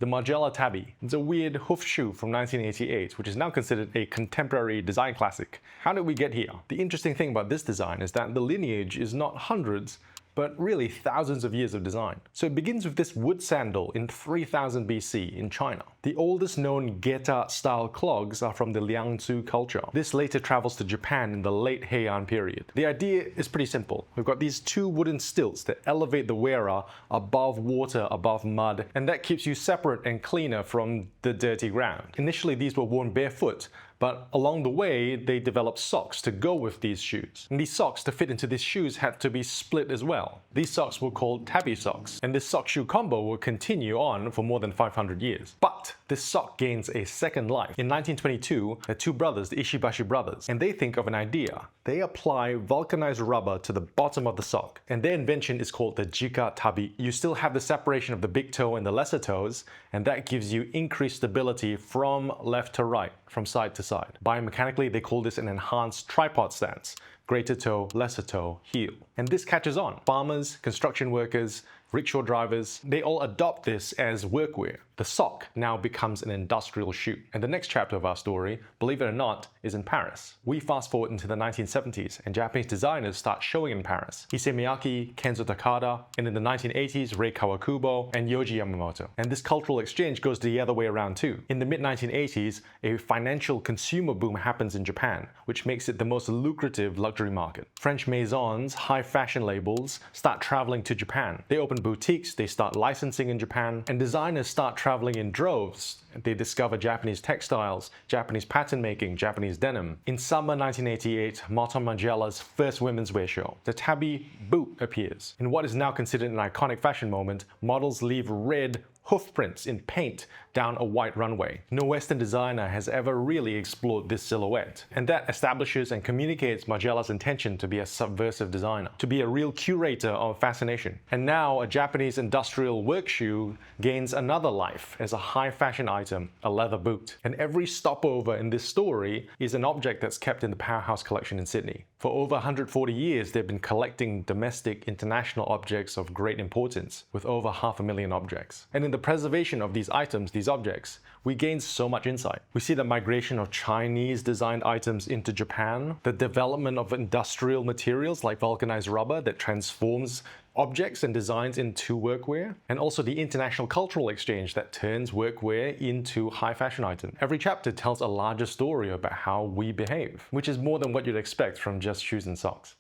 The Margiela Tabi. It's a weird hoof shoe from 1988, which is now considered a contemporary design classic. How did we get here? The interesting thing about this design is that the lineage is not hundreds, but really thousands of years of design. So it begins with this wood sandal in 3000 BC in China. The oldest known Geta-style clogs are from the Liangzhu culture. This later travels to Japan in the late Heian period. The idea is pretty simple. We've got these two wooden stilts that elevate the wearer above water, above mud, and that keeps you separate and cleaner from the dirty ground. Initially, these were worn barefoot, but along the way, they developed socks to go with these shoes. And these socks to fit into these shoes had to be split as well. These socks were called Tabi socks, and this sock-shoe combo will continue on for more than 500 years. But this sock gains a second life. In 1922, the two brothers, the Ishibashi brothers, and they think of an idea. They apply vulcanized rubber to the bottom of the sock, and their invention is called the Jika Tabi. You still have the separation of the big toe and the lesser toes, and that gives you increased stability from left to right, from side to side. Biomechanically, they call this an enhanced tripod stance. Greater toe, lesser toe, heel. And this catches on. Farmers, construction workers, rickshaw drivers, they all adopt this as workwear. The sock now becomes an industrial shoe. And the next chapter of our story, believe it or not, is in Paris. We fast forward into the 1970s and Japanese designers start showing in Paris. Issey Miyake, Kenzo Takada, and in the 1980s, Rei Kawakubo and Yohji Yamamoto. And this cultural exchange goes the other way around too. In the mid-1980s, a financial consumer boom happens in Japan, which makes it the most lucrative luxury market. French maisons, high fashion labels, start traveling to Japan. They open boutiques, they start licensing in Japan, and designers start traveling in droves. They discover Japanese textiles, Japanese pattern making, Japanese denim. In summer 1988, Margiela's first women's wear show, the Tabi boot appears. In what is now considered an iconic fashion moment, models leave red hoof prints in paint down a white runway. No Western designer has ever really explored this silhouette, and that establishes and communicates Margiela's intention to be a subversive designer, to be a real curator of fascination. And now a Japanese industrial work shoe gains another life as a high fashion item, a leather boot. And every stopover in this story is an object that's kept in the Powerhouse Collection in Sydney. For over 140 years, they've been collecting domestic, international objects of great importance, with over 500,000 objects. And in the preservation of these items, these objects, we gain so much insight. We see the migration of Chinese designed items into Japan, the development of industrial materials like vulcanized rubber that transforms objects and designs into workwear, and also the international cultural exchange that turns workwear into high fashion items. Every chapter tells a larger story about how we behave, which is more than what you'd expect from just shoes and socks.